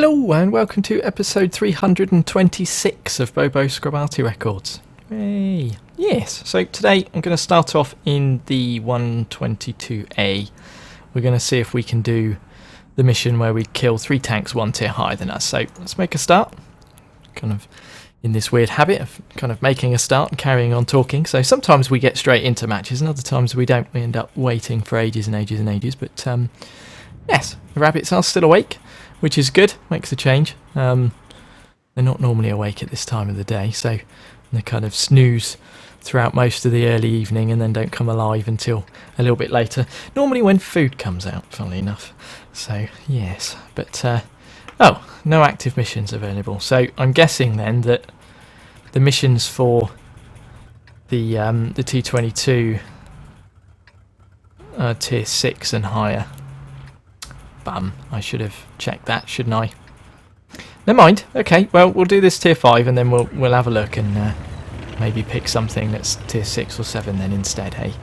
Hello and welcome to episode 326 of Bobo Arty Records. Hey. Yes, so today I'm going to start off in the 122A. We're going to see if we can do the mission where we kill 3 tanks 1 tier higher than us. So let's make a start. Kind of in this weird habit of kind of making a start and carrying on talking. So sometimes we get straight into matches and other times we don't. We end up waiting for ages and ages and ages. But yes, the rabbits are still awake, which is good, makes a change. They're not normally awake at this time of the day, so they kind of snooze throughout most of the early evening and then don't come alive until a little bit later. Normally when food comes out, funnily enough. So, yes. But, oh, no active missions available. So, I'm guessing then that the missions for the T22 are tier 6 and higher. Bum, I should have checked that, shouldn't I? Never mind. Okay, well, we'll do this tier 5 and then we'll have a look and maybe pick something that's tier 6 or 7 then instead, hey?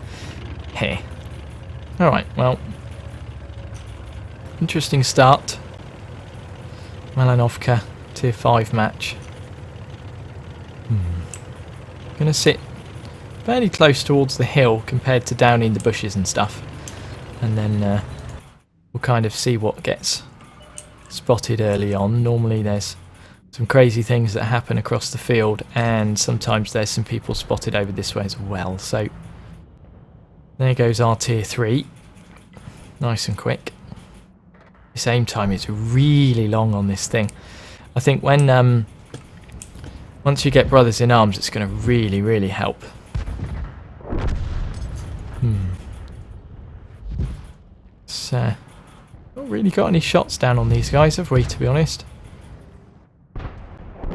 Hey. Alright, well. Interesting start. Malanovka, tier 5 match. Gonna sit fairly close towards the hill compared to down in the bushes and stuff. And then we'll kind of see what gets spotted early on. Normally there's some crazy things that happen across the field and sometimes there's some people spotted over this way as well. So there goes our tier 3. Nice and quick. This aim time is really long on this thing. I think when once you get brothers in arms it's going to really help. So not really got any shots down on these guys, have we, to be honest?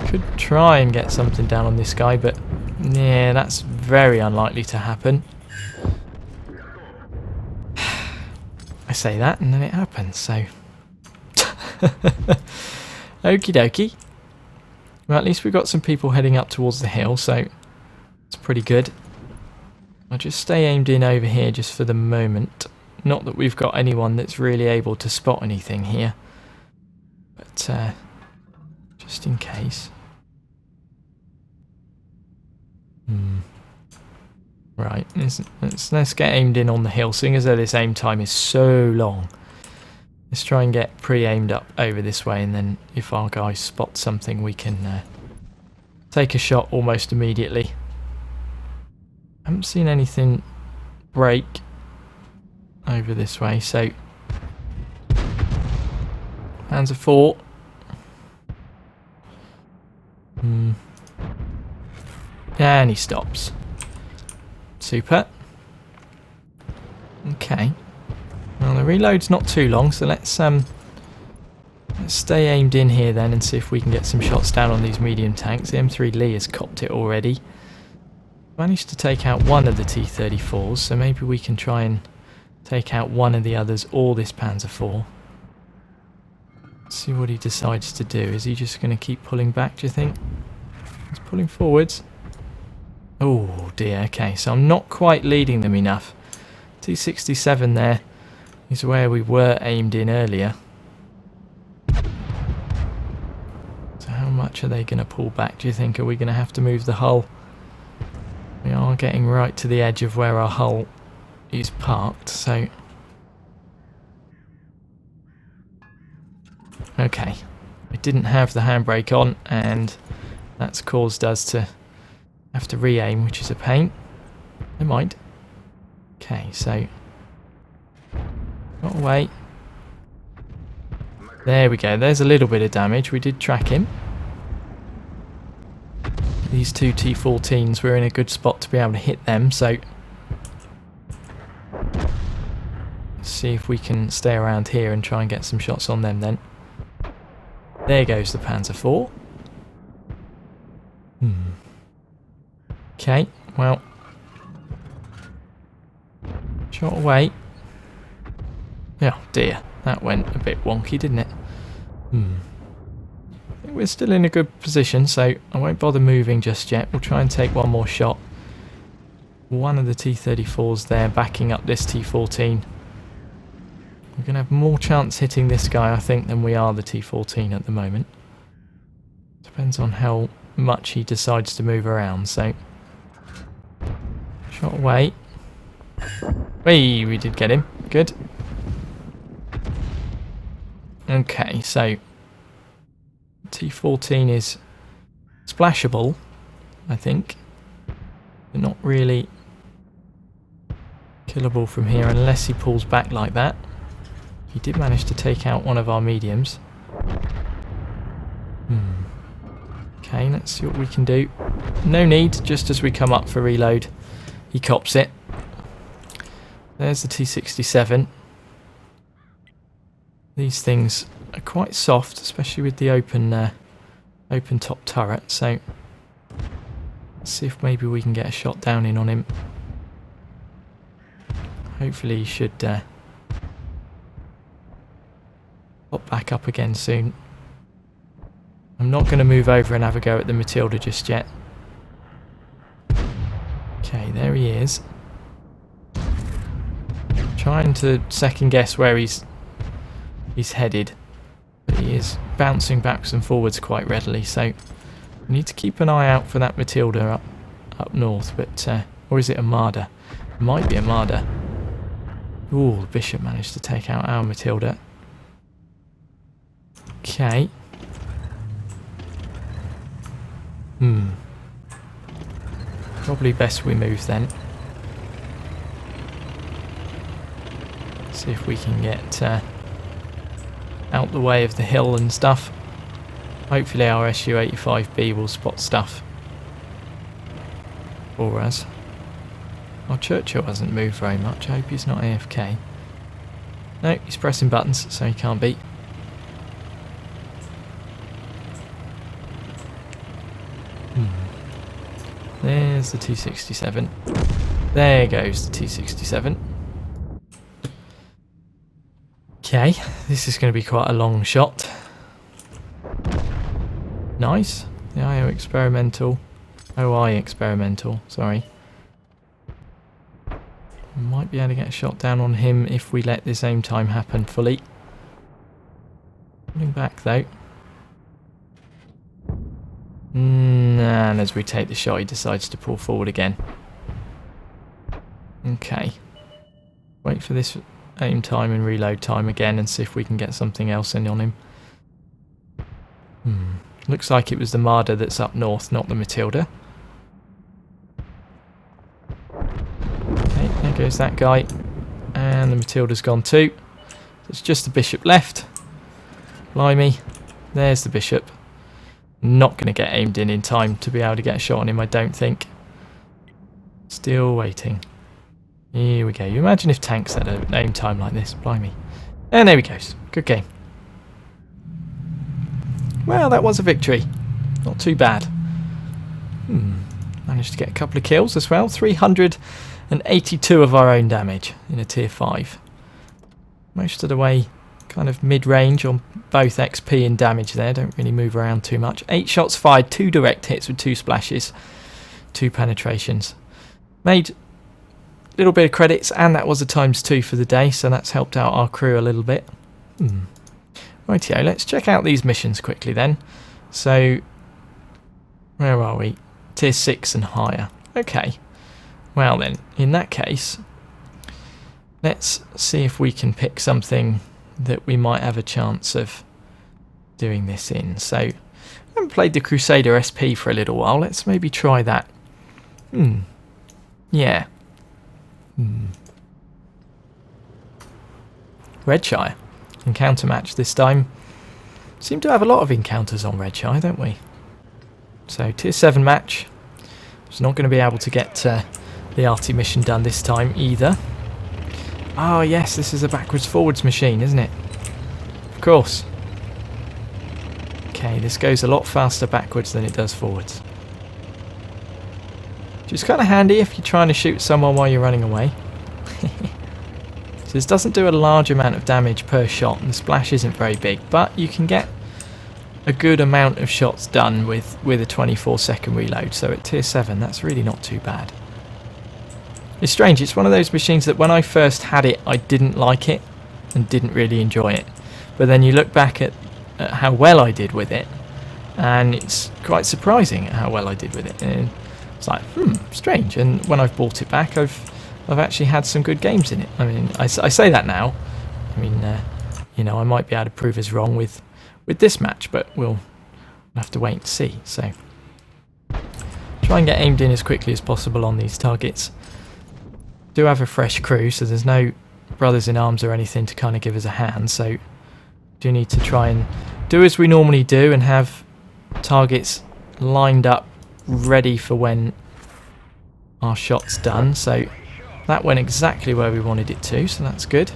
Could try and get something down on this guy, but yeah, that's very unlikely to happen. I say that and then it happens, so okie dokie. Well, at least we've got some people heading up towards the hill, so it's pretty good. I'll just stay aimed in over here just for the moment. Not that we've got anyone that's really able to spot anything here, but just in case. Right, let's get aimed in on the hill, seeing as though this aim time is so long. Let's try and get pre-aimed up over this way, and then if our guys spot something we can take a shot almost immediately. I haven't seen anything break over this way, so Panzer 4. And he stops. Super. Okay. Well, the reload's not too long, so let's stay aimed in here then and see if we can get some shots down on these medium tanks. The M3 Lee has copped it already. Managed to take out one of the T-34s, so maybe we can try and take out one of the others or this Panzer 4. See what he decides to do. Is he just going to keep pulling back, do you think? He's pulling forwards. Oh dear, okay, so I'm not quite leading them enough. T-67 there is where we were aimed in earlier. So how much are they going to pull back, do you think? Are we going to have to move the hull? We are getting right to the edge of where our hull is parked, so okay, we didn't have the handbrake on and that's caused us to have to re-aim, which is a pain. Never mind. Okay, so got away. There we go, there's a little bit of damage. We did track him. These two T-14s, we're in a good spot to be able to hit them, so see if we can stay around here and try and get some shots on them then. There goes the Panzer 4. Okay, well. Shot away. Oh dear, that went a bit wonky, didn't it? I think we're still in a good position, so I won't bother moving just yet. We'll try and take one more shot. One of the T-34s there backing up this T-14. We're going to have more chance hitting this guy, I think, than we are the T14 at the moment. Depends on how much he decides to move around, so... Shot away. Whee! We did get him. Good. Okay, so... T14 is splashable, I think. But not really killable from here unless he pulls back like that. He did manage to take out one of our mediums. Okay, let's see what we can do. No need, just as we come up for reload, he cops it. There's the T67. These things are quite soft, especially with the open top turret, so let's see if maybe we can get a shot down in on him. Hopefully he should pop back up again soon. I'm not going to move over and have a go at the Matilda just yet. Okay, there he is. Trying to second guess where he's headed. But he is bouncing backwards and forwards quite readily, so we need to keep an eye out for that Matilda up north. But or is it a Marder? It might be a Marder. Ooh, the Bishop managed to take out our Matilda. Okay. Probably best we move then. See if we can get out the way of the hill and stuff. Hopefully our Su-85B will spot stuff for us. Our Churchill hasn't moved very much. I hope he's not AFK. No, he's pressing buttons, so he can't be. There's the T67. There goes the T67. Okay, this is going to be quite a long shot. Nice. The OI experimental, sorry. Might be able to get a shot down on him if we let this aim time happen fully. Pulling back though. And as we take the shot, he decides to pull forward again. Okay. Wait for this aim time and reload time again and see if we can get something else in on him. Looks like it was the Marder that's up north, not the Matilda. Okay, there goes that guy. And the Matilda's gone too. It's just the Bishop left. Blimey. There's the Bishop. Not going to get aimed in time to be able to get a shot on him, I don't think. Still waiting. Here we go. You imagine if tanks had an aim time like this. Blimey. And there he goes. Good game. Well, that was a victory. Not too bad. Managed to get a couple of kills as well. 382 of our own damage in a tier 5. Most of the way kind of mid-range on both XP and damage there. Don't really move around too much. 8 shots fired, 2 direct hits with 2 splashes, 2 penetrations. Made a little bit of credits, and that was a ×2 for the day, so that's helped out our crew a little bit. Rightio, let's check out these missions quickly then. So, where are we? Tier 6 and higher. Okay. Well then, in that case, let's see if we can pick something that we might have a chance of doing this in. So, I haven't played the Crusader SP for a little while. Let's maybe try that. Yeah. Redshire. Encounter match this time. Seem to have a lot of encounters on Redshire, don't we? So, tier 7 match. It's not going to be able to get the arty mission done this time either. Oh yes, this is a backwards forwards machine, isn't it? Of course. Okay, this goes a lot faster backwards than it does forwards. Which is kind of handy if you're trying to shoot someone while you're running away. So this doesn't do a large amount of damage per shot, and the splash isn't very big, but you can get a good amount of shots done with a 24-second reload. So at tier 7, that's really not too bad. It's strange, it's one of those machines that when I first had it, I didn't like it. and didn't really enjoy it. But then you look back at how well I did with it, and it's quite surprising at how well I did with it. And it's like, strange. And when I've bought it back, I've actually had some good games in it. I mean, I say that now. I mean, you know, I might be able to prove us wrong with this match, but we'll have to wait and see. So try and get aimed in as quickly as possible on these targets. Do have a fresh crew, so there's no brothers in arms or anything to kind of give us a hand, so do need to try and do as we normally do and have targets lined up ready for when our shot's done. So that went exactly where we wanted it to, so that's good.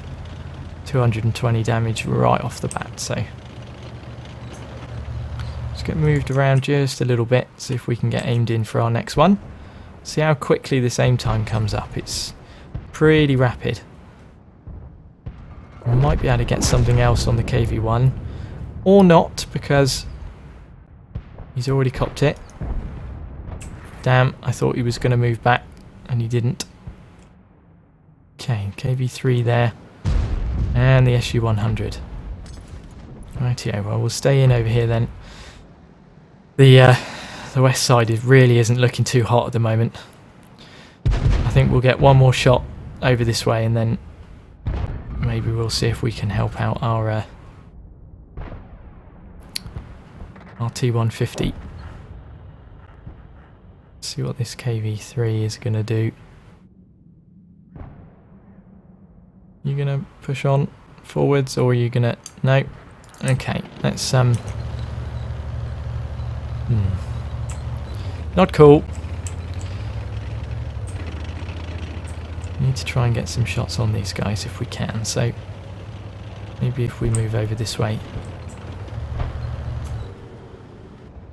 220 damage right off the bat. So let's get moved around just a little bit, see if we can get aimed in for our next one. See how quickly this aim time comes up. It's pretty rapid. We might be able to get something else on the KV1 or not, because he's already copped it. Damn, I thought he was going to move back and he didn't. Okay, KV3 there, and the SU-100. Rightio, well, we'll stay in over here then. The west side really isn't looking too hot at the moment. I think we'll get one more shot over this way, and then maybe we'll see if we can help out our T-150. See what this KV3 is going to do. You going to push on forwards, or are you going to... No. Okay, let's... Not cool. Need to try and get some shots on these guys if we can, so maybe if we move over this way.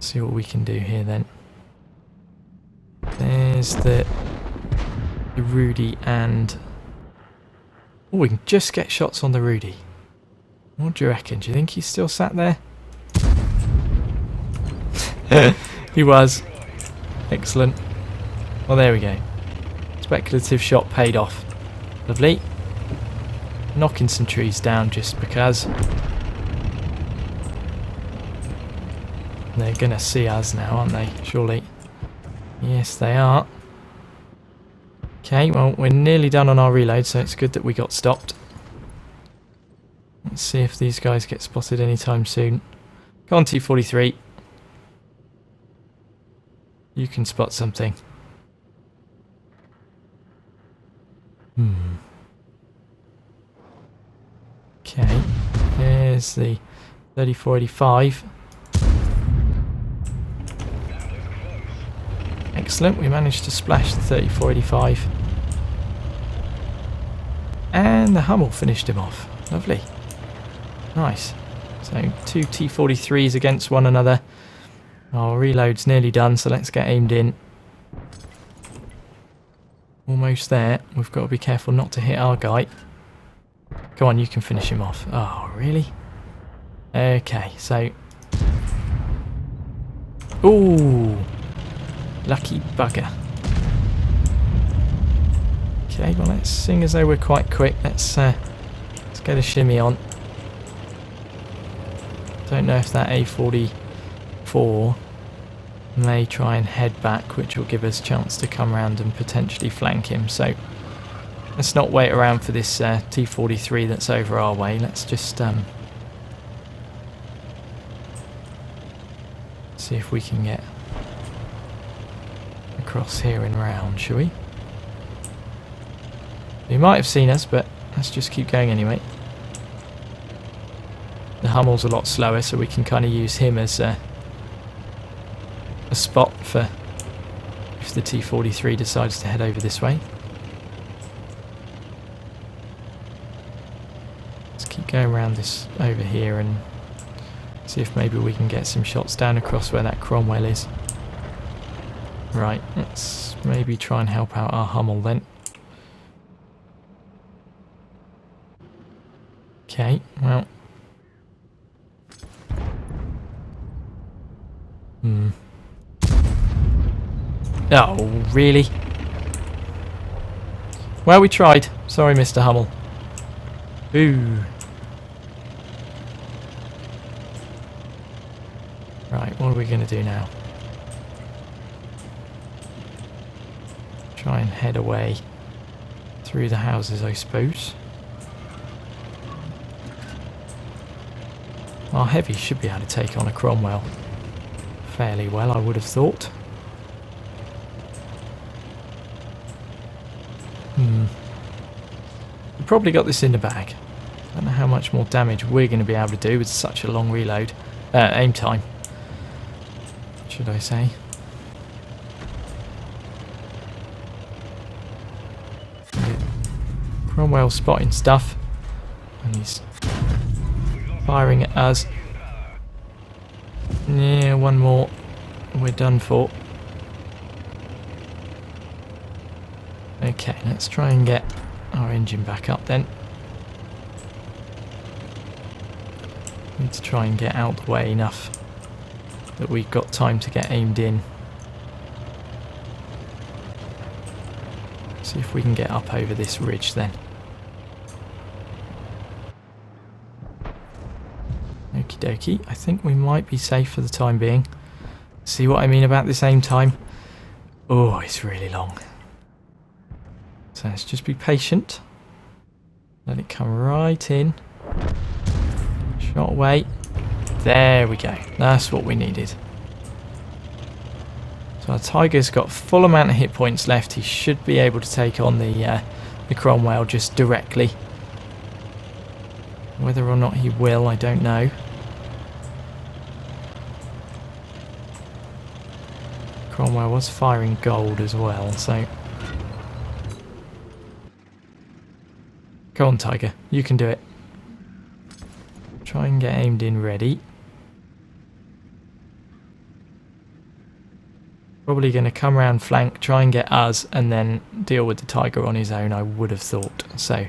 See what we can do here then. There's the Rudy, and oh, we can just get shots on the Rudy. What do you reckon? Do you think he's still sat there? He was. Excellent. Well, there we go. Speculative shot paid off. Lovely. Knocking some trees down just because. They're gonna see us now, aren't they? Surely. Yes, they are. Okay, well, we're nearly done on our reload, so it's good that we got stopped. Let's see if these guys get spotted anytime soon. Go on, T-43. You can spot something. Okay, there's the 3485. Excellent, we managed to splash the 3485. And the Hummel finished him off. Lovely. Nice. So 2 T-43s against one another. Our reload's nearly done, so let's get aimed in. Almost there. We've got to be careful not to hit our guy. Go on, you can finish him off. Oh, really? Okay, so... Ooh! Lucky bugger. Okay, well, let's sing as though we're quite quick. Let's get a shimmy on. Don't know if that A44 may try and head back, which will give us a chance to come around and potentially flank him. So let's not wait around for this T-43 that's over our way. Let's just see if we can get across here and round, shall we? He might have seen us, but let's just keep going anyway. The Hummel's a lot slower, so we can kind of use him as a spot for if the T-43 decides to head over this way. Let's keep going around this over here and see if maybe we can get some shots down across where that Cromwell is. Right, let's maybe try and help out our Hummel then. Okay, well... Oh, really? Well, we tried. Sorry, Mr. Hummel. Ooh. Right, what are we going to do now? Try and head away through the houses, I suppose. Our heavy should be able to take on a Cromwell fairly well, I would have thought. We've probably got this in the bag. I don't know how much more damage we're going to be able to do with such a long reload. Aim time, should I say. Cromwell spotting stuff. And he's firing at us. Yeah, one more. We're done for. Okay, let's try and get our engine back up then. Need to try and get out the way enough that we've got time to get aimed in. See if we can get up over this ridge then. Okie dokie, I think we might be safe for the time being. See what I mean about this aim time? Oh, it's really long. So let's just be patient. Let it come right in. Shot away. There we go. That's what we needed. So our Tiger's got full amount of hit points left. He should be able to take on the Cromwell just directly. Whether or not he will, I don't know. Cromwell was firing gold as well, so... Go on, Tiger. You can do it. Try and get aimed in ready. Probably going to come around flank, try and get us, and then deal with the Tiger on his own, I would have thought. So,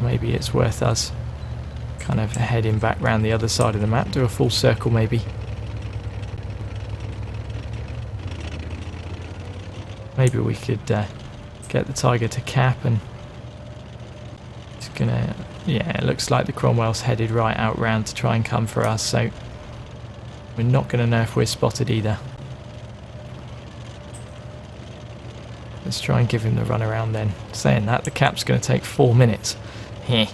maybe it's worth us kind of heading back round the other side of the map, do a full circle maybe. Maybe we could get the Tiger to cap and... It's gonna... Yeah, it looks like the Cromwell's headed right out round to try and come for us, so... We're not going to know if we're spotted either. Let's try and give him the run around then. Saying that, the cap's going to take 4 minutes. Heh,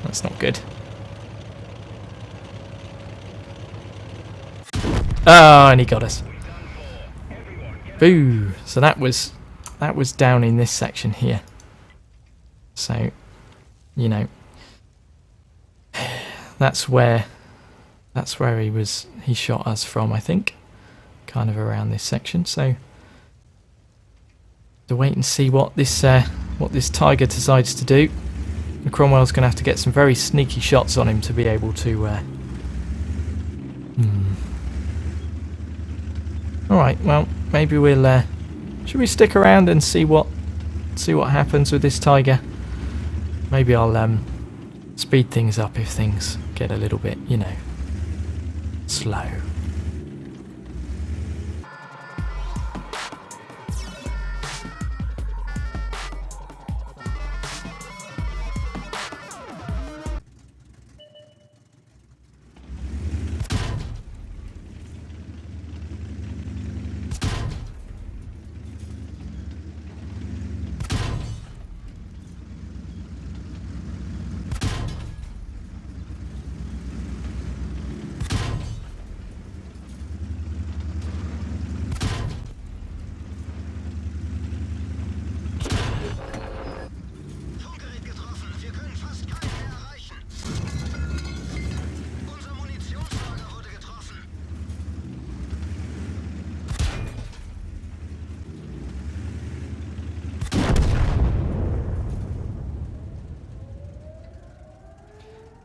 that's not good. Oh, and he got us. Boo! So that was down in this section here. So, you know, that's where he shot us from, I think, kind of around this section. So, to wait and see what this Tiger decides to do. And Cromwell's going to have to get some very sneaky shots on him to be able to. All right, well, maybe we'll. Should we stick around and see what happens with this Tiger? Maybe I'll speed things up if things get a little bit, you know, slow.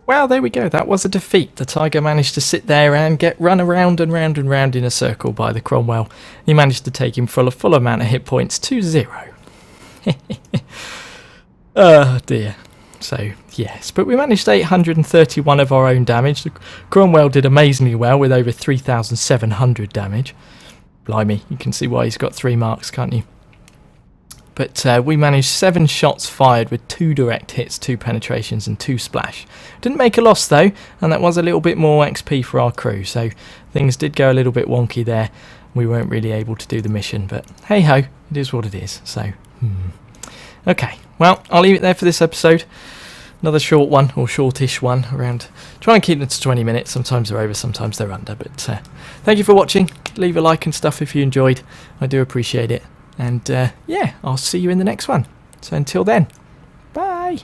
Well, there we go. That was a defeat. The Tiger managed to sit there and get run around and round and round in a circle by the Cromwell. He managed to take him for a full amount of hit points to 0. Oh dear. So, yes. But we managed 831 of our own damage. The Cromwell did amazingly well with over 3,700 damage. Blimey, you can see why he's got 3 marks, can't you? but we managed 7 shots fired with 2 direct hits, 2 penetrations and 2 splash. Didn't make a loss though, and that was a little bit more XP for our crew, so things did go a little bit wonky there. We weren't really able to do the mission, but hey ho, it is what it is. So okay, well, I'll leave it there for this episode. Another short one, or shortish one, around. Try and keep them to 20 minutes. Sometimes they're over, sometimes they're under. But thank you for watching. Leave a like and stuff if you enjoyed. I do appreciate it. And yeah, I'll see you in the next one. So until then, bye.